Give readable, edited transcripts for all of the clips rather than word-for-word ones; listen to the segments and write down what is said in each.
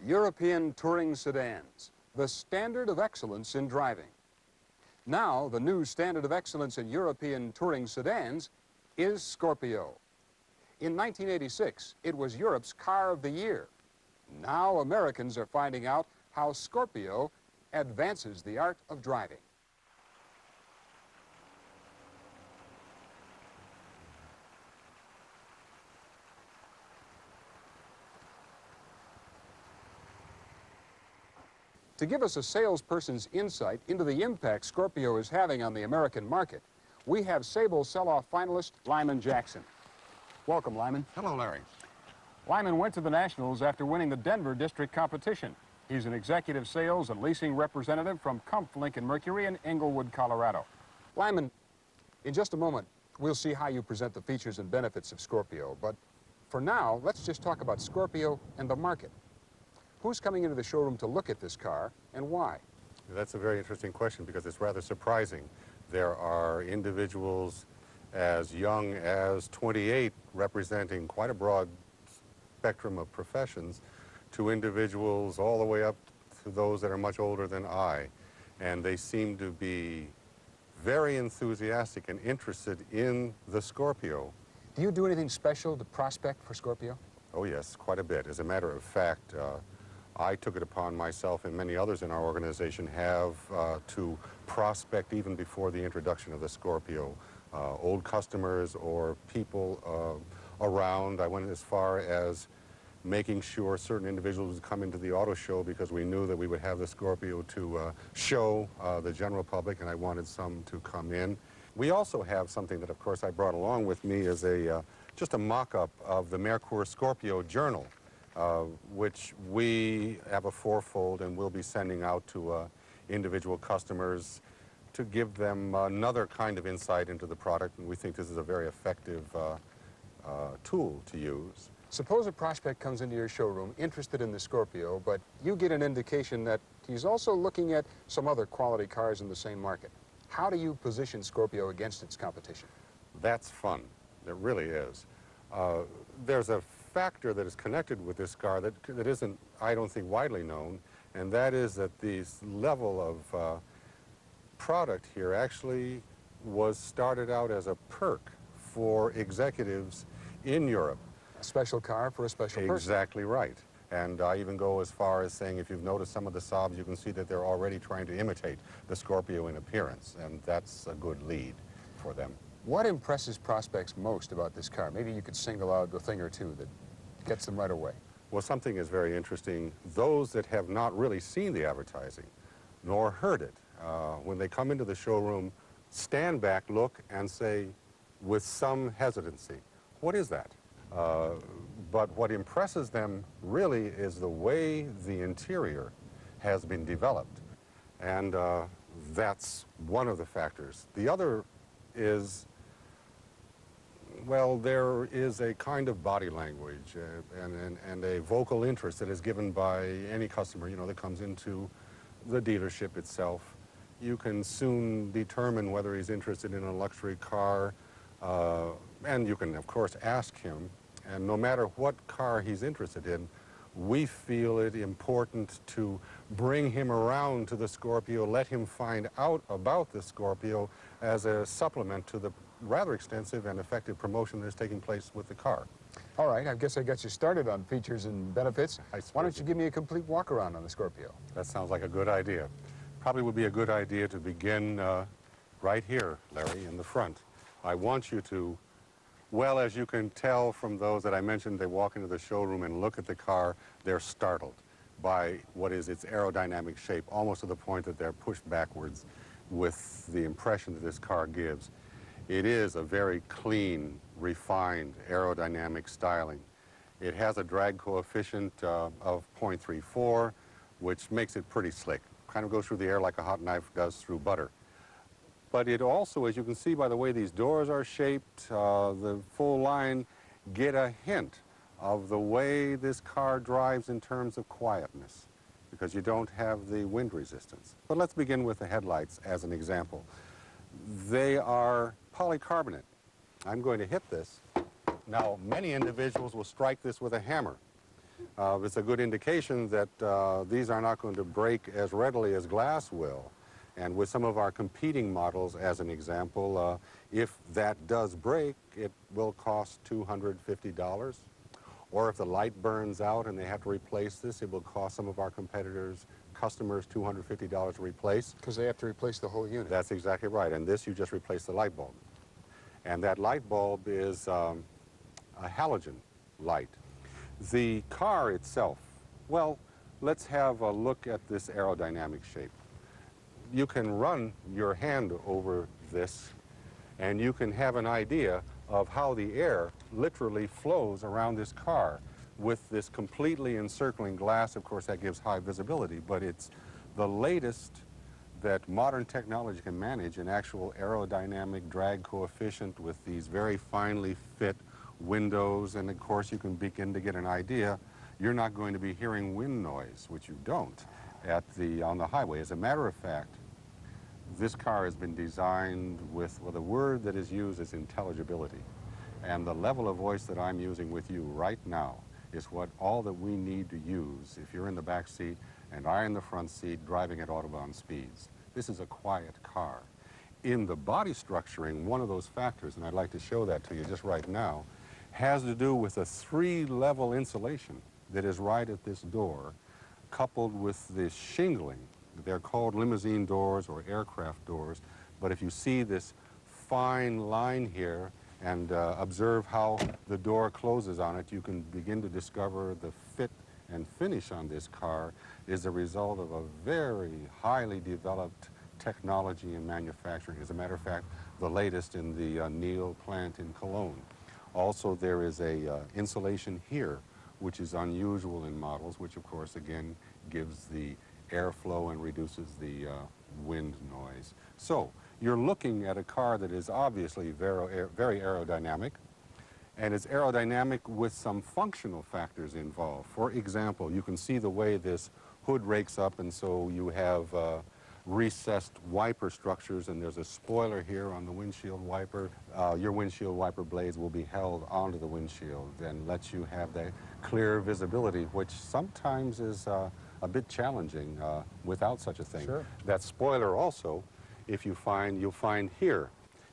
European touring sedans, the standard of excellence in driving. Now, the new standard of excellence in European touring sedans is Scorpio. In 1986, it was Europe's car of the year. Now, Americans are finding out how Scorpio advances the art of driving. To give us a salesperson's insight into the impact Scorpio is having on the American market, we have Sable Sell-Off finalist Lyman Jackson. Welcome, Lyman. Hello, Larry. Lyman went to the Nationals after winning the Denver district competition. He's an executive sales and leasing representative from Kumpf Lincoln Mercury in Englewood, Colorado. Lyman, in just a moment, we'll see how you present the features and benefits of Scorpio. But for now, let's just talk about Scorpio and the market. Who's coming into the showroom to look at this car, and why? That's a very interesting question because it's rather surprising. There are individuals as young as 28 representing quite a broad spectrum of professions to individuals all the way up to those that are much older than I. And they seem to be very enthusiastic and interested in the Scorpio. Do you do anything special to prospect for Scorpio? Oh yes, quite a bit. As a matter of fact, I took it upon myself, and many others in our organization have, to prospect even before the introduction of the Scorpio. Old customers or people around. I went as far as making sure certain individuals would come into the auto show because we knew that we would have the Scorpio to show the general public, and I wanted some to come in. We also have something that, of course, I brought along with me as just a mock-up of the Merkur Scorpio journal, which we have a fourfold and we'll be sending out to individual customers to give them another kind of insight into the product, and we think this is a very effective tool to use. Suppose a prospect comes into your showroom interested in the Scorpio, but you get an indication that he's also looking at some other quality cars in the same market. How do you position Scorpio against its competition? That's fun. It really is. There's a factor that is connected with this car that isn't, I don't think, widely known, and that is that this level of product here actually was started out as a perk for executives in Europe. A special car for a special person. Exactly right. And I even go as far as saying if you've noticed some of the Saabs, you can see that they're already trying to imitate the Scorpio in appearance, and that's a good lead for them. What impresses prospects most about this car? Maybe you could single out a thing or two that gets them right away. Well, something is very interesting. Those that have not really seen the advertising nor heard it, when they come into the showroom, stand back, look, and say, with some hesitancy, what is that? But what impresses them really is the way the interior has been developed. And that's one of the factors. The other is, well, there is a kind of body language and a vocal interest that is given by any customer, you know, that comes into the dealership itself. You can soon determine whether he's interested in a luxury car, and you can, of course, ask him. And no matter what car he's interested in, we feel it important to bring him around to the Scorpio, let him find out about the Scorpio as a supplement to the rather extensive and effective promotion that's taking place with the car. All right, I guess I got you started on features and benefits. Why don't you give me a complete walk-around on the Scorpio? That sounds like a good idea. Probably would be a good idea to begin right here, Larry, in the front. I want you to, well, as you can tell from those that I mentioned, they walk into the showroom and look at the car, they're startled by what is its aerodynamic shape, almost to the point that they're pushed backwards with the impression that this car gives. It is a very clean, refined aerodynamic styling. It has a drag coefficient of 0.34, which makes it pretty slick. Kind of goes through the air like a hot knife does through butter. But it also, as you can see by the way these doors are shaped, the full line, get a hint of the way this car drives in terms of quietness, because you don't have the wind resistance. But let's begin with the headlights as an example. They are polycarbonate. I'm going to hit this. Now, many individuals will strike this with a hammer. It's a good indication that these are not going to break as readily as glass will. And with some of our competing models, as an example, if that does break, it will cost $250. Or if the light burns out and they have to replace this, it will cost some of our customers $250 to replace. Because they have to replace the whole unit. That's exactly right. And this, you just replace the light bulb. And that light bulb is a halogen light. The car itself, well, let's have a look at this aerodynamic shape. You can run your hand over this, and you can have an idea of how the air literally flows around this car with this completely encircling glass. Of course, that gives high visibility, but it's the latest that modern technology can manage, an actual aerodynamic drag coefficient with these very finely fit windows. And of course, you can begin to get an idea. You're not going to be hearing wind noise, which you don't on the highway. As a matter of fact, this car has been designed with, well, the word that is used is intelligibility. And the level of voice that I'm using with you right now is all that we need to use if you're in the back seat and I in the front seat driving at Autobahn speeds. This is a quiet car. In the body structuring, one of those factors, and I'd like to show that to you just right now, has to do with a 3-level insulation that is right at this door, coupled with this shingling. They're called limousine doors or aircraft doors, but if you see this fine line here and observe how the door closes on it, you can begin to discover the fit and finish on this car is a result of a very highly developed technology in manufacturing. As a matter of fact, the latest in the Neil plant in Cologne. Also, there is a insulation here, which is unusual in models, which of course again gives the airflow and reduces the wind noise. So you're looking at a car that is obviously very aerodynamic, and it's aerodynamic with some functional factors involved. For example, you can see the way this hood rakes up, and so you have recessed wiper structures, and there's a spoiler here on the windshield wiper. Your windshield wiper blades will be held onto the windshield and lets you have that clear visibility, which sometimes is a bit challenging without such a thing. Sure. That spoiler also, if you'll find here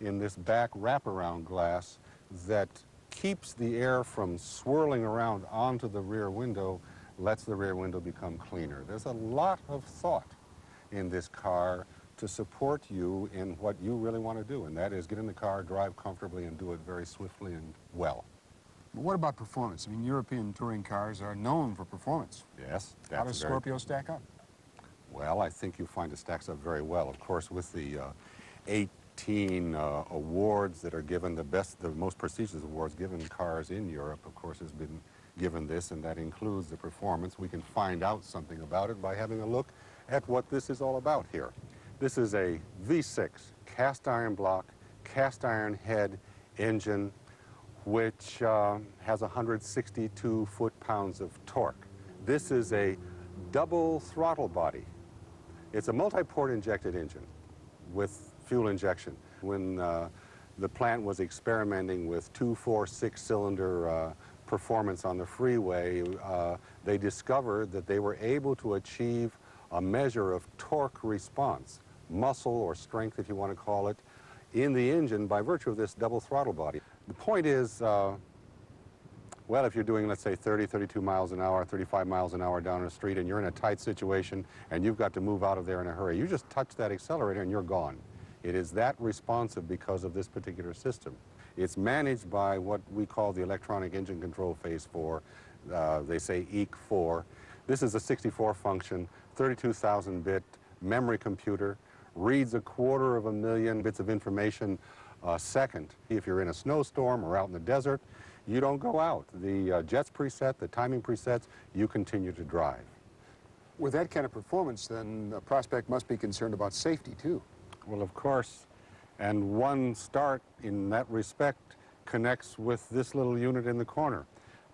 in this back wraparound glass that keeps the air from swirling around onto the rear window, lets the rear window become cleaner. There's a lot of thought in this car to support you in what you really want to do, and that is get in the car, drive comfortably, and do it very swiftly and well. But what about performance? I mean, European touring cars are known for performance. Yes. How does Scorpio stack up? Well, I think you'll find it stacks up very well. Of course, with the 18 awards that are given, the most prestigious awards given cars in Europe, of course, has been given this, and that includes the performance. We can find out something about it by having a look at what this is all about here. This is a V6 cast iron block, cast iron head engine, which has 162 foot-pounds of torque. This is a double throttle body. It's a multi-port injected engine with fuel injection. When the plant was experimenting with 2, 4, 6-cylinder performance on the freeway, they discovered that they were able to achieve a measure of torque response, muscle or strength if you want to call it, in the engine by virtue of this double throttle body. The point is, well, if you're doing, let's say, 30, 32 miles an hour, 35 miles an hour down the street, and you're in a tight situation, and you've got to move out of there in a hurry, you just touch that accelerator and you're gone. It is that responsive because of this particular system. It's managed by what we call the electronic engine control phase 4. They say EEC4. This is a 64-function, 32,000-bit memory computer, reads 250,000 bits of information a second. If you're in a snowstorm or out in the desert, you don't go out. The jets preset, the timing presets, you continue to drive. With that kind of performance, then a prospect must be concerned about safety, too. Well, of course, and one start in that respect connects with this little unit in the corner.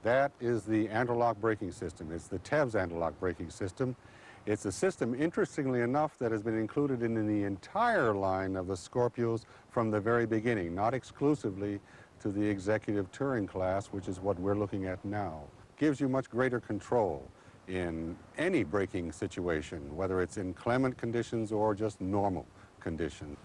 That is the anti-lock braking system. It's the TEVS anti-lock braking system. It's a system, interestingly enough, that has been included in the entire line of the Scorpios from the very beginning, not exclusively to the executive touring class, which is what we're looking at now. gives you much greater control in any braking situation, whether it's inclement conditions or just normal conditions.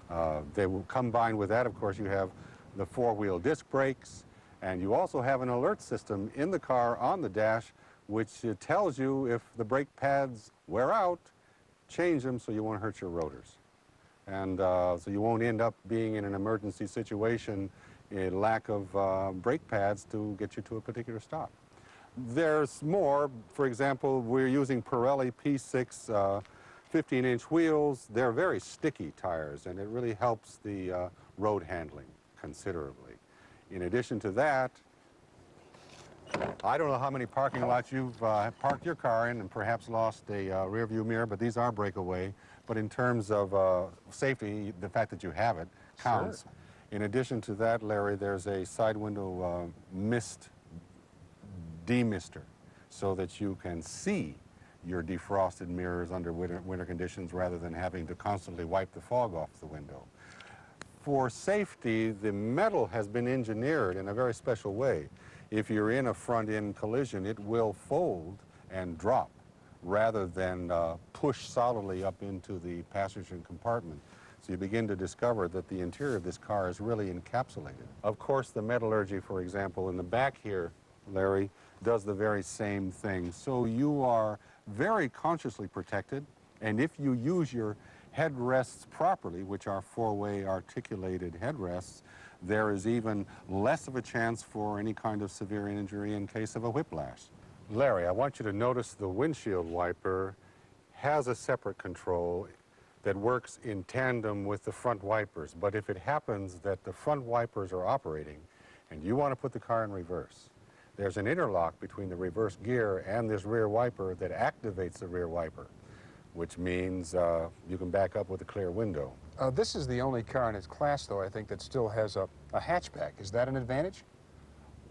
They will combine with that, of course, you have the four-wheel disc brakes, and you also have an alert system in the car on the dash which tells you if the brake pads wear out, change them so you won't hurt your rotors. And so you won't end up being in an emergency situation, a lack of brake pads to get you to a particular stop. There's more. For example, we're using Pirelli P6 15-inch wheels. They're very sticky tires, and it really helps the road handling considerably. In addition to that, I don't know how many parking lots you've parked your car in and perhaps lost a rear view mirror, but these are breakaway. But in terms of safety, the fact that you have it counts. Sure. In addition to that, Larry, there's a side window mist demister so that you can see your defrosted mirrors under winter conditions rather than having to constantly wipe the fog off the window. For safety, the metal has been engineered in a very special way. If you're in a front-end collision, it will fold and drop rather than push solidly up into the passenger compartment. So you begin to discover that the interior of this car is really encapsulated. Of course, the metallurgy, for example, in the back here, Larry, does the very same thing. So you are very consciously protected, and if you use your headrests properly, which are four-way articulated headrests, there is even less of a chance for any kind of severe injury in case of a whiplash. Larry, I want you to notice the windshield wiper has a separate control that works in tandem with the front wipers. But if it happens that the front wipers are operating and you want to put the car in reverse, there's an interlock between the reverse gear and this rear wiper that activates the rear wiper, which means you can back up with a clear window. This is the only car in its class, though, I think, that still has a hatchback. Is that an advantage?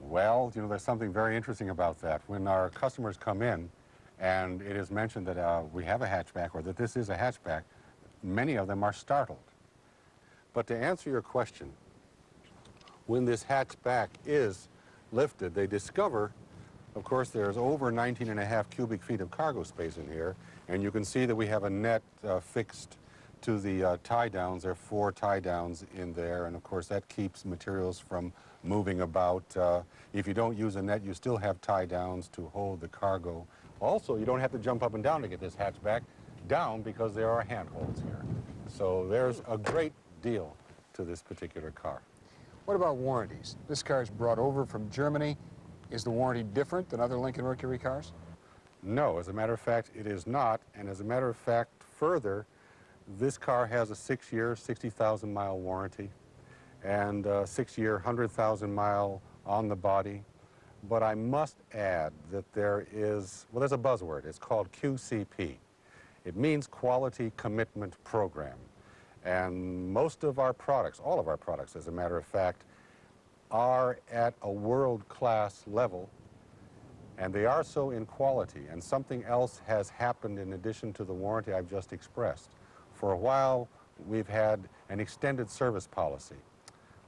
Well, you know, there's something very interesting about that. When our customers come in and it is mentioned that we have a hatchback or that this is a hatchback, many of them are startled. But to answer your question, when this hatchback is lifted, they discover, of course, there's over 19.5 cubic feet of cargo space in here, and you can see that we have a net fixed to the tie-downs. There are 4 tie-downs in there, and of course that keeps materials from moving about. If you don't use a net, you still have tie-downs to hold the cargo. Also, you don't have to jump up and down to get this hatchback down because there are handholds here. So there's a great deal to this particular car. What about warranties? This car is brought over from Germany. Is the warranty different than other Lincoln Mercury cars? No, as a matter of fact, it is not. And as a matter of fact, further, this car has a 6-year, 60,000-mile warranty and a 6-year, 100,000-mile on the body. But I must add that there is, well, there's a buzzword. It's called QCP. It means Quality Commitment Program. And most of our products, all of our products, as a matter of fact, are at a world-class level, and they are so in quality. And something else has happened in addition to the warranty I've just expressed. For a while, we've had an extended service policy.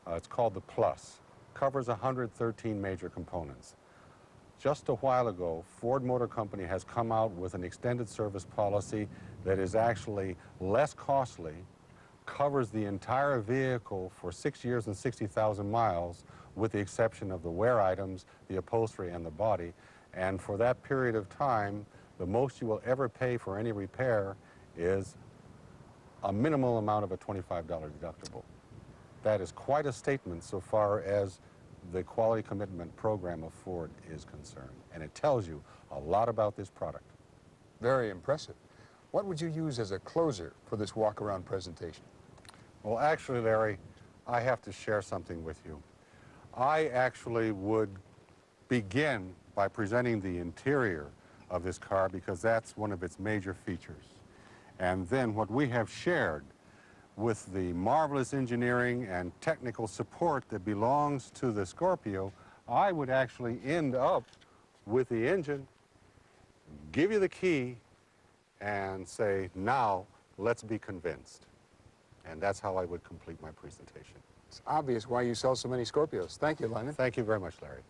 It's called the Plus. Covers 113 major components. Just a while ago, Ford Motor Company has come out with an extended service policy that is actually less costly, covers the entire vehicle for 6 years and 60,000 miles, with the exception of the wear items, the upholstery, and the body. And for that period of time, the most you will ever pay for any repair is a minimal amount of a $25 deductible. That is quite a statement so far as the quality commitment program of Ford is concerned. And it tells you a lot about this product. Very impressive. What would you use as a closer for this walk-around presentation? Well, actually, Larry, I have to share something with you. I actually would begin by presenting the interior of this car because that's one of its major features. And then what we have shared with the marvelous engineering and technical support that belongs to the Scorpio, I would actually end up with the engine, give you the key, and say, now, let's be convinced. And that's how I would complete my presentation. It's obvious why you sell so many Scorpios. Thank you, Lyman. Thank you very much, Larry.